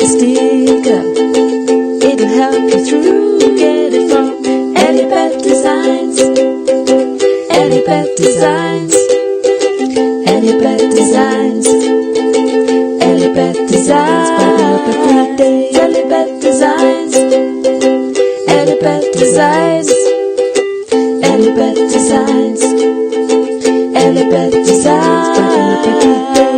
sticker. It'll help you through. Get it from EllieBeth Designs. EllieBeth Designs. EllieBeth Designs. EllieBeth Designs. Brighten up every day. EllieBeth Designs. EllieBeth Designs. EllieBeth Designs. EllieBeth Designs. Brighten up every day.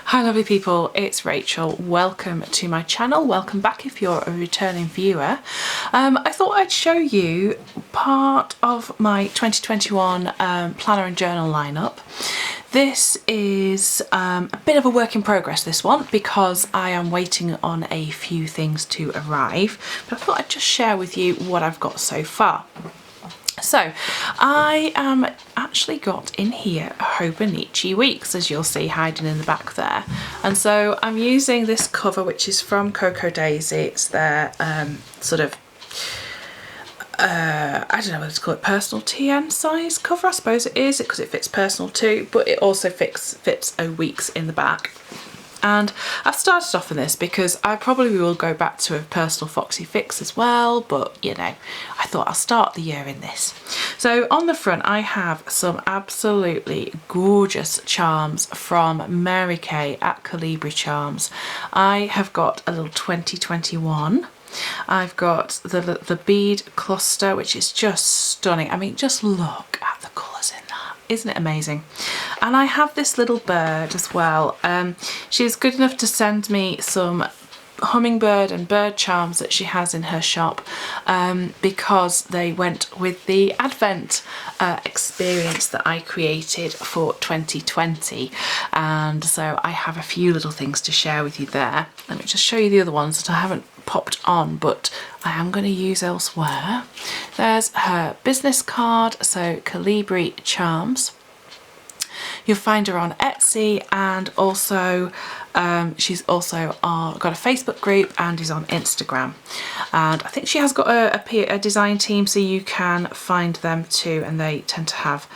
Hi lovely people, it's Rachel. Welcome to my channel. Welcome back if you're a returning viewer. I thought I'd show you part of my 2021 planner and journal lineup. This is a bit of a work in progress, this one, because I am waiting on a few things to arrive, but I thought I'd just share with you what I've got so far. So I actually got in here a Hobonichi Weeks, as you'll see hiding in the back there, and so I'm using this cover which is from Cocoa Daisy. It's their sort of I don't know what to call it, personal TN size cover, I suppose it is, because it fits personal too, but it also fits a Weeks in the back. And I've started off in this because I probably will go back to a personal Foxy Fix as well, but you know, I thought I'll start the year in this. So on the front I have some absolutely gorgeous charms from Mary Kay at Colibri Charms. I have got a little 2021. I've got the bead cluster, which is just stunning. I mean, just look at the colours in that. Isn't it amazing? And I have this little bird as well. She's good enough to send me some hummingbird and bird charms that she has in her shop because they went with the Advent experience that I created for 2020, and so I have a few little things to share with you there. Let me just show you the other ones that I haven't popped on but I am going to use elsewhere. There's her business card, so Colibri Charms. You'll find her on Etsy, and also she's also got a Facebook group and is on Instagram, and I think she has got a design team, so you can find them too, and they tend to have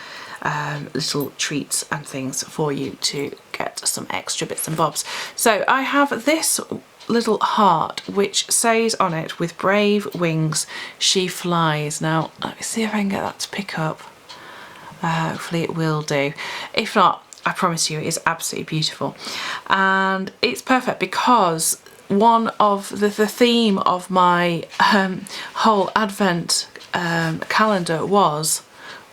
little treats and things for you to get some extra bits and bobs. So I have this little heart which says on it, "With brave wings she flies." Now let me see if I can get that to pick up. Hopefully it will do. If not, I promise you it is absolutely beautiful, and it's perfect because one of the theme of my whole Advent calendar was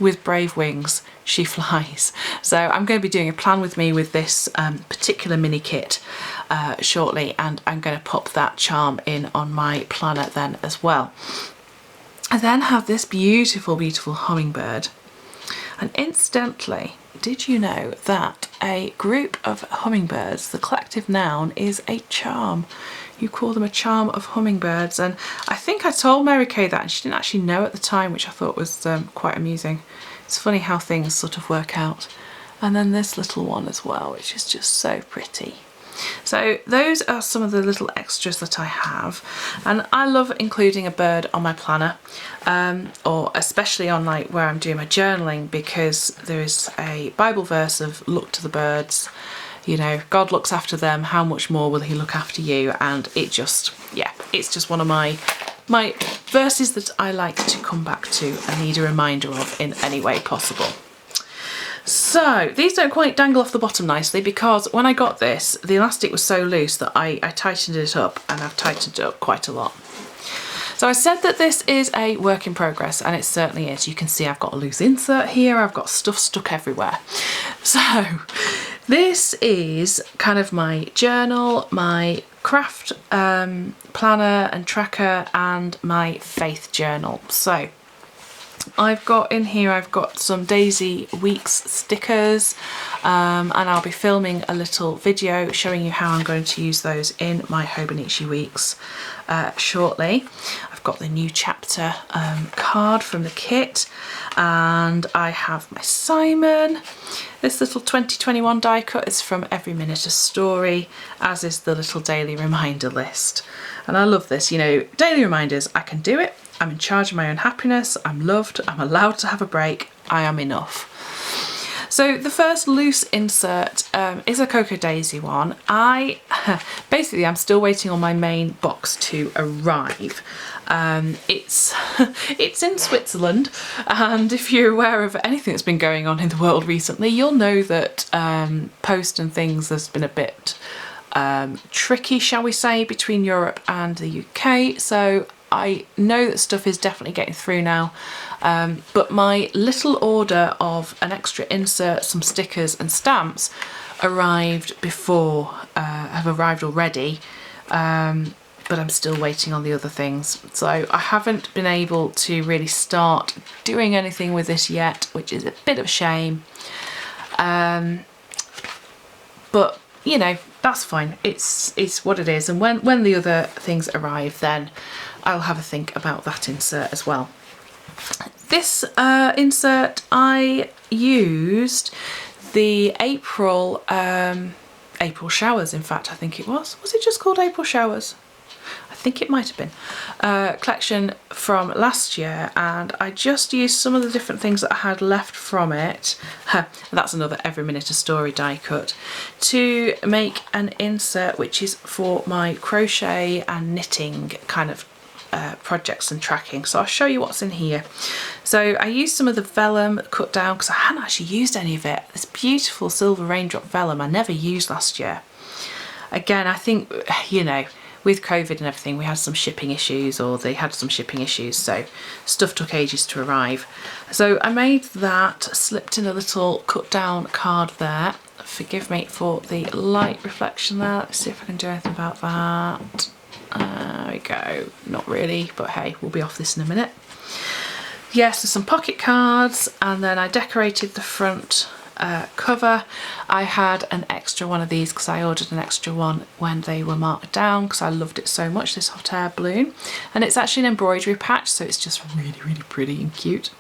"With brave wings she flies." So I'm going to be doing a plan with me with this particular mini kit shortly, and I'm going to pop that charm in on my planner then as well. I then have this beautiful hummingbird. And incidentally, did you know that a group of hummingbirds, the collective noun is a charm? You call them a charm of hummingbirds, and I think I told Mary Kay that and she didn't actually know at the time, which I thought was quite amusing. It's funny how things sort of work out. And then this little one as well, which is just so pretty. So those are some of the little extras that I have, and I love including a bird on my planner, or especially on like where I'm doing my journaling, because there is a Bible verse of "Look to the birds, you know, God looks after them, how much more will he look after you?" And it just, yeah, it's just one of my verses that I like to come back to and need a reminder of in any way possible. So these don't quite dangle off the bottom nicely because when I got this, the elastic was so loose that I tightened it up, and I've tightened it up quite a lot. So I said that this is a work in progress, and it certainly is. You can see I've got a loose insert here, I've got stuff stuck everywhere. So this is kind of my journal, my craft planner and tracker, and my faith journal. So I've got in here, I've got some Daisy Weeks stickers, and I'll be filming a little video showing you how I'm going to use those in my Hobonichi Weeks shortly. I've got the new chapter card from the kit, and I have my Simon. This little 2021 die cut is from Every Minute a Story, as is the little daily reminder list. And I love this, you know, daily reminders, I can do it. I'm in charge of my own happiness, I'm loved, I'm allowed to have a break, I am enough. So the first loose insert is a Cocoa Daisy one. Basically I'm still waiting on my main box to arrive. It's in Switzerland, and if you're aware of anything that's been going on in the world recently, you'll know that post and things has been a bit tricky, shall we say, between Europe and the UK. So I know that stuff is definitely getting through now, but my little order of an extra insert, some stickers and stamps arrived before, have arrived already, but I'm still waiting on the other things. So I haven't been able to really start doing anything with this yet, which is a bit of a shame. But you know, that's fine. It's what it is. And when the other things arrive, then I'll have a think about that insert as well. This insert, I used the April showers, in fact, I think it was. Was it just called April Showers? I think it might have been. Collection from last year, and I just used some of the different things that I had left from it. That's another Every Minute a Story die cut, to make an insert which is for my crochet and knitting kind of projects and tracking. So I'll show you what's in here. So I used some of the vellum cut down because I hadn't actually used any of it. This beautiful silver raindrop vellum I never used last year. Again, I think, you know, with COVID and everything, we had some shipping issues, or they had some shipping issues, so stuff took ages to arrive. So I made that, slipped in a little cut down card there. Forgive me for the light reflection there. Let's see if I can do anything about that. There we go. Not really, but hey, we'll be off this in a minute. Yes, there's some pocket cards, and then I decorated the front cover. I had an extra one of these because I ordered an extra one when they were marked down because I loved it so much, this hot air balloon. And it's actually an embroidery patch, so it's just really, really pretty and cute.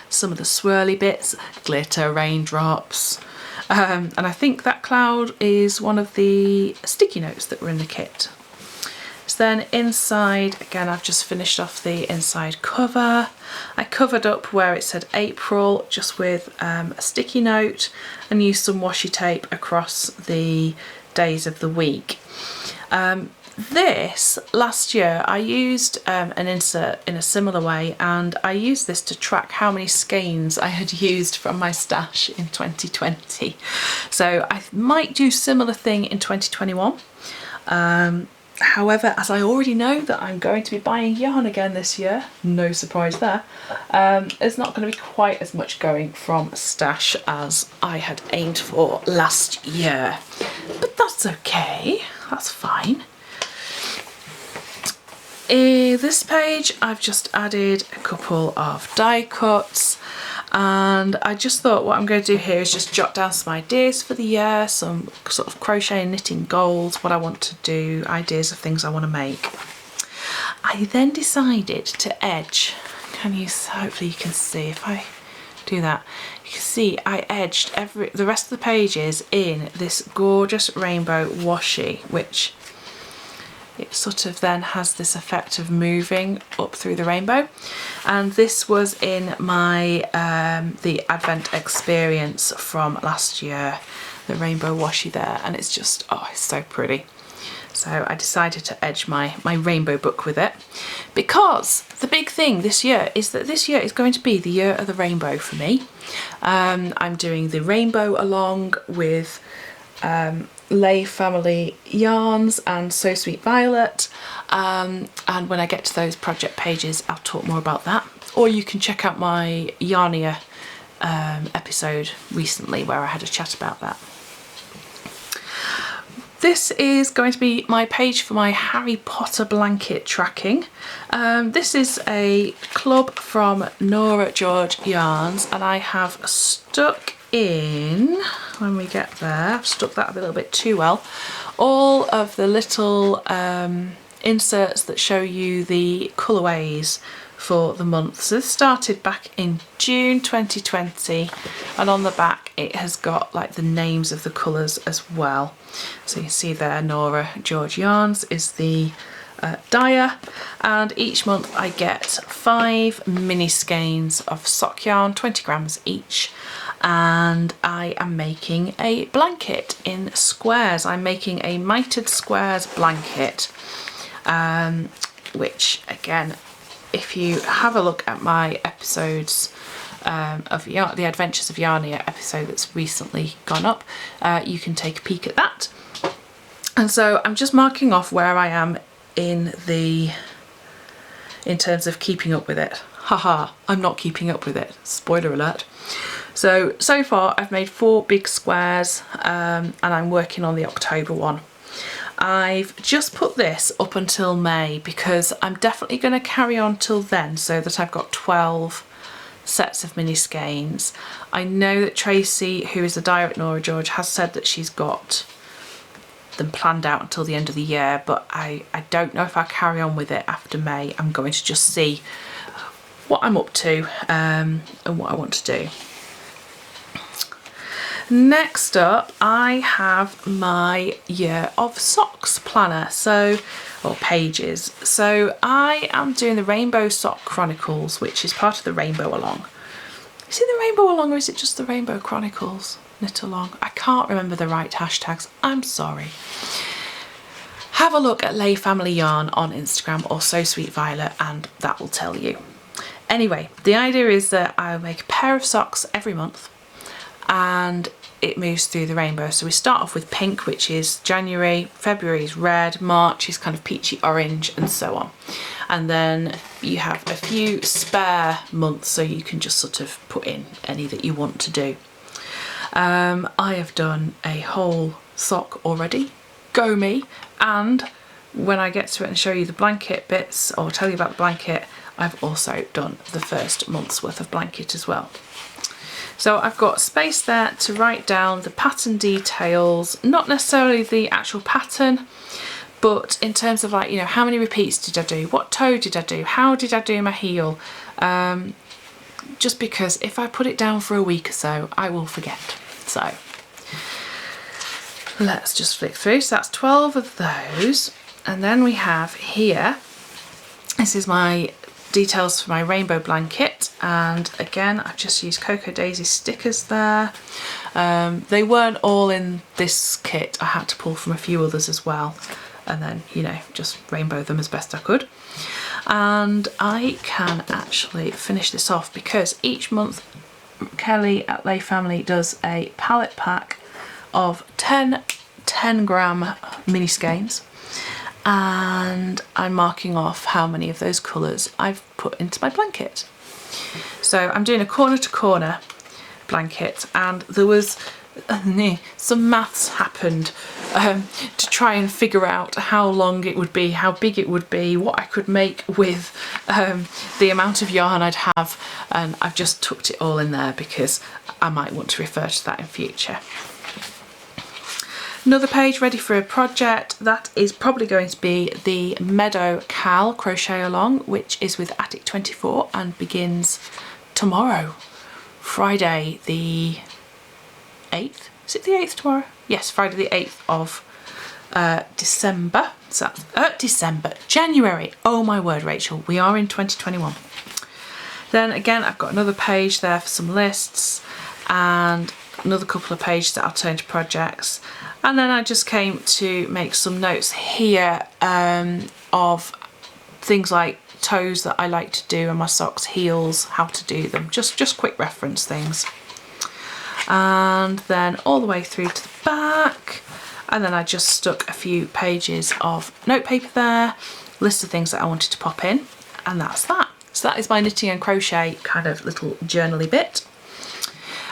Some of the swirly bits, glitter, raindrops. And I think that cloud is one of the sticky notes that were in the kit. So then inside, again, I've just finished off the inside cover. I covered up where it said April just with a sticky note and used some washi tape across the days of the week. This, last year, I used an insert in a similar way, and I used this to track how many skeins I had used from my stash in 2020. So I might do a similar thing in 2021. However, as I already know that I'm going to be buying yarn again this year, no surprise there, there's not going to be quite as much going from stash as I had aimed for last year. But that's okay, that's fine. This page I've just added a couple of die cuts, and I just thought what I'm going to do here is just jot down some ideas for the year, some sort of crochet and knitting goals, what I want to do, ideas of things I want to make. I then decided to edge, hopefully you can see if I do that, you can see I edged the rest of the pages in this gorgeous rainbow washi, which it sort of then has this effect of moving up through the rainbow. And this was in my the Advent experience from last year, the rainbow washi there, and it's just, oh, it's so pretty. So I decided to edge my rainbow book with it, because the big thing this year is that this year is going to be the year of the rainbow for me. I'm doing the rainbow along with Lay Family yarns and So Sweet Violet, and when I get to those project pages I'll talk more about that, or you can check out my Yarnia episode recently where I had a chat about that. This is going to be my page for my Harry Potter blanket tracking. This is a club from Nora George Yarns, and I have stuck in, when we get there, I've stuck that a little bit too well, all of the little inserts that show you the colourways for the month. So this started back in June 2020, and on the back it has got like the names of the colours as well. So you can see there Nora George Yarns is the dyer, and each month I get 5 mini skeins of sock yarn, 20 grams each, and I am making a blanket in squares. I'm making a mitered squares blanket, which again, if you have a look at my episodes of the Adventures of Yarnia episode that's recently gone up, you can take a peek at that. And so I'm just marking off where I am in terms of keeping up with it. Haha, I'm not keeping up with it, spoiler alert. So far I've made 4 big squares, and I'm working on the October one. I've just put this up until May because I'm definitely going to carry on till then, so that I've got 12 sets of mini skeins. I know that Tracy, who is the dyer at Nora George, has said that she's got them planned out until the end of the year, but I don't know if I'll carry on with it after May. I'm going to just see what I'm up to and what I want to do. Next up, I have my Year of Socks planner, or pages. So I am doing the Rainbow Sock Chronicles, which is part of the Rainbow Along. Is it the Rainbow Along or is it just the Rainbow Chronicles Knit Along? I can't remember the right hashtags, I'm sorry. Have a look at Lay Family Yarn on Instagram or So Sweet Violet and that will tell you. Anyway, the idea is that I'll make a pair of socks every month and it moves through the rainbow. So we start off with pink, which is January, February is red, March is kind of peachy orange and so on. And then you have a few spare months so you can just sort of put in any that you want to do. I have done a whole sock already, go me, and when I get to it and show you the blanket bits or tell you about the blanket, I've also done the first month's worth of blanket as well. So I've got space there to write down the pattern details, not necessarily the actual pattern, but in terms of, like, you know, how many repeats did I do, what toe did I do, how did I do my heel, just because if I put it down for a week or so I will forget. So let's just flick through. So that's 12 of those, and then we have here, this is my details for my rainbow blanket, and again I've just used Cocoa Daisy stickers there. They weren't all in this kit, I had to pull from a few others as well, and then, you know, just rainbow them as best I could. And I can actually finish this off because each month Kelly at Lay Family does a palette pack of 10 gram mini skeins, and I'm marking off how many of those colours I've put into my blanket. So I'm doing a corner to corner blanket, and there was some maths happened to try and figure out how long it would be, how big it would be, what I could make with the amount of yarn I'd have, and I've just tucked it all in there because I might want to refer to that in future. Another page ready for a project, that is probably going to be the Meadow cowl crochet along, which is with Attic 24 and begins tomorrow, Friday the 8th. Is it the 8th tomorrow? Yes, Friday the 8th of December. So that's January. Oh my word, Rachel, we are in 2021. Then again, I've got another page there for some lists and another couple of pages that I'll turn to projects. And then I just came to make some notes here of things like toes that I like to do and my socks, heels, how to do them, just quick reference things. And then all the way through to the back, and then I just stuck a few pages of notepaper there, list of things that I wanted to pop in, and that's that. So that is my knitting and crochet kind of little journaly bit.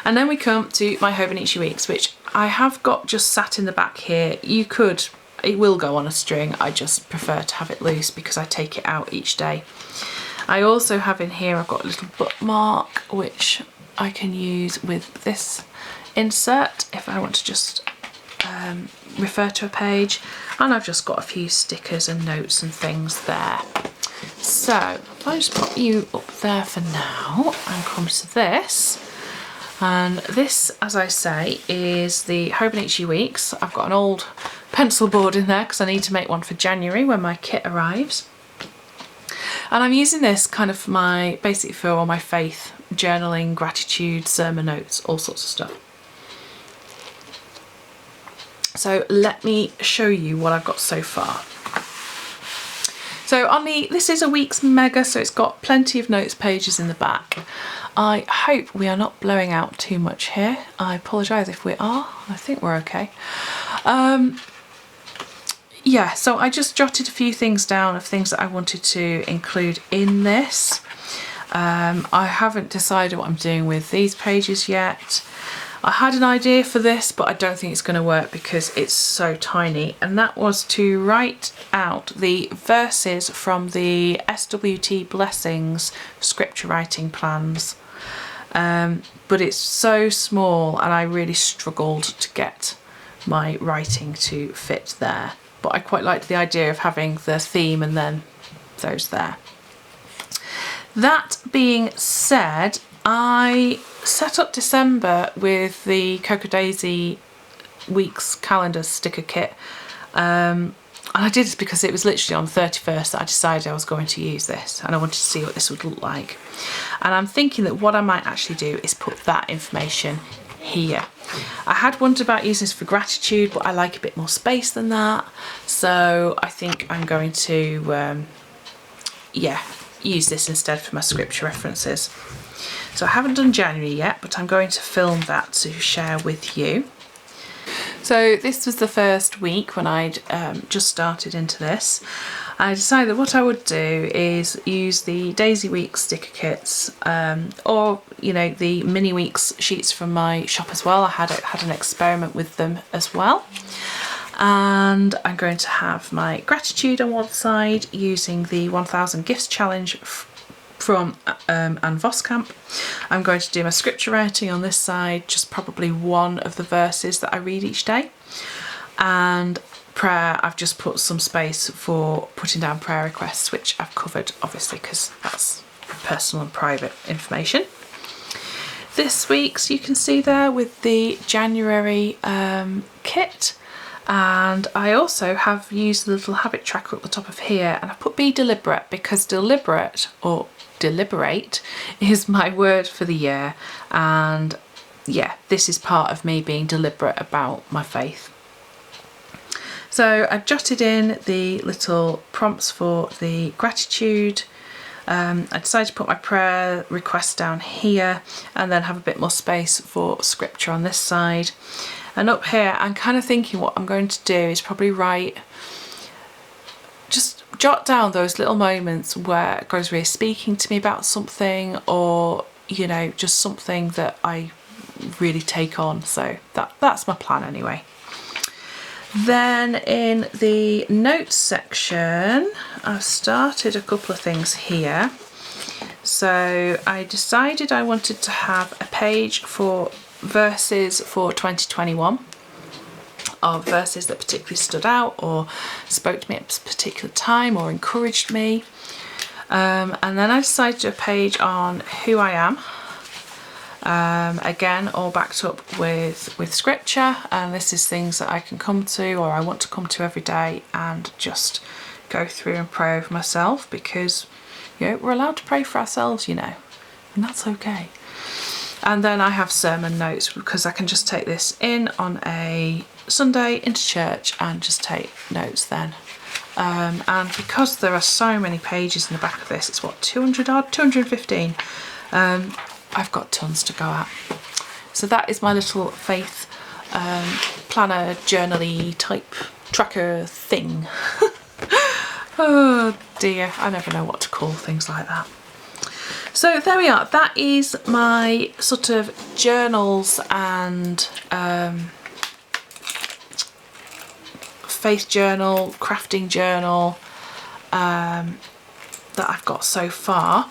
And then we come to my Hobonichi Weeks, which I have got just sat in the back here. It will go on a string, I just prefer to have it loose because I take it out each day. I also have in here, I've got a little bookmark which I can use with this insert if I want to just refer to a page, and I've just got a few stickers and notes and things there. So if I just put you up there for now and come to this. And this, as I say, is the Hobonichi Weeks. I've got an old pencil board in there because I need to make one for January when my kit arrives. And I'm using this kind of basically for all my faith, journaling, gratitude, sermon notes, all sorts of stuff. So let me show you what I've got so far. So this is a week's mega, so it's got plenty of notes pages in the back. I hope we are not blowing out too much here. I apologise if we are. I think we're okay. Yeah, so I just jotted a few things down of things that I wanted to include in this. I haven't decided what I'm doing with these pages yet. I had an idea for this, but I don't think it's going to work because it's so tiny, and that was to write out the verses from the SWT Blessings scripture writing plans. But it's so small and I really struggled to get my writing to fit there. But I quite liked the idea of having the theme and then those there. That being said, I set up December with the Hobonichi Weeks calendar sticker kit. And I did this because it was literally on the 31st that I decided I was going to use this, and I wanted to see what this would look like. And I'm thinking that what I might actually do is put that information here. I had wondered about using this for gratitude, but I like a bit more space than that. So I think I'm going to, yeah, use this instead for my scripture references. So I haven't done January yet, but I'm going to film that to share with you. So this was the first week when I'd just started into this. I decided that what I would do is use the Daisy Weeks sticker kits, or you know, the Mini Weeks sheets from my shop as well. I had an experiment with them as well. And I'm going to have my gratitude on one side using the 1000 Gifts Challenge from Anne Voskamp. I'm going to do my scripture writing on this side, just probably one of the verses that I read each day. And prayer, I've just put some space for putting down prayer requests, which I've covered obviously because that's personal and private information. This week's you can see there with the January kit. And I also have used the little habit tracker at the top of here, and I put be deliberate because deliberate or deliberate is my word for the year, and yeah, this is part of me being deliberate about my faith. So I've jotted in the little prompts for the gratitude. I decided to put my prayer request down here and then have a bit more space for scripture on this side. And up here I'm kind of thinking what I'm going to do is probably just jot down those little moments where God's really speaking to me about something, or you know, just something that I really take on. So that's my plan anyway. Then in the notes section I've started a couple of things here. So I decided I wanted to have a page for verses for 2021, of verses that particularly stood out or spoke to me at a particular time or encouraged me. And then I decided to do a page on who I am. Again, all backed up with scripture, and this is things that I can come to, or I want to come to every day, and just go through and pray over myself, because you know, we're allowed to pray for ourselves, you know, and that's okay. And then I have sermon notes because I can just take this in on a Sunday into church and just take notes then. And because there are so many pages in the back of this, it's what, 200 odd, 215. I've got tons to go at. So that is my little faith planner, journal-y type tracker thing. Oh dear, I never know what to call things like that. So there we are, that is my sort of journals and faith journal, crafting journal that I've got so far.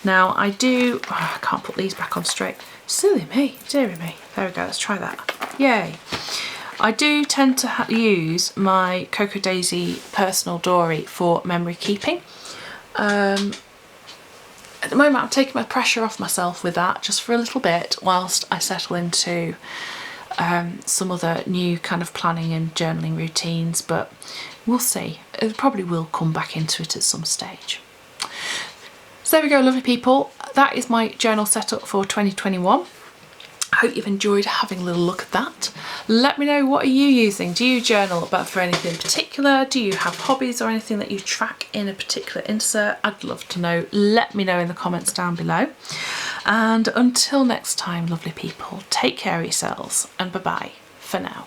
Now I do, I can't put these back on straight, silly me, dearie me. There we go, let's try that, yay. I do tend to use my Cocoa Daisy personal diary for memory keeping. At the moment I'm taking my pressure off myself with that just for a little bit whilst I settle into some other new kind of planning and journaling routines, but we'll see. It probably will come back into it at some stage. there we go, lovely people. That is my journal setup for 2021. I hope you've enjoyed having a little look at that. Let me know, what are you using? Do you journal about for anything in particular? Do you have hobbies or anything that you track in a particular insert? I'd love to know. Let me know in the comments down below. And until next time, lovely people, take care of yourselves and bye-bye for now.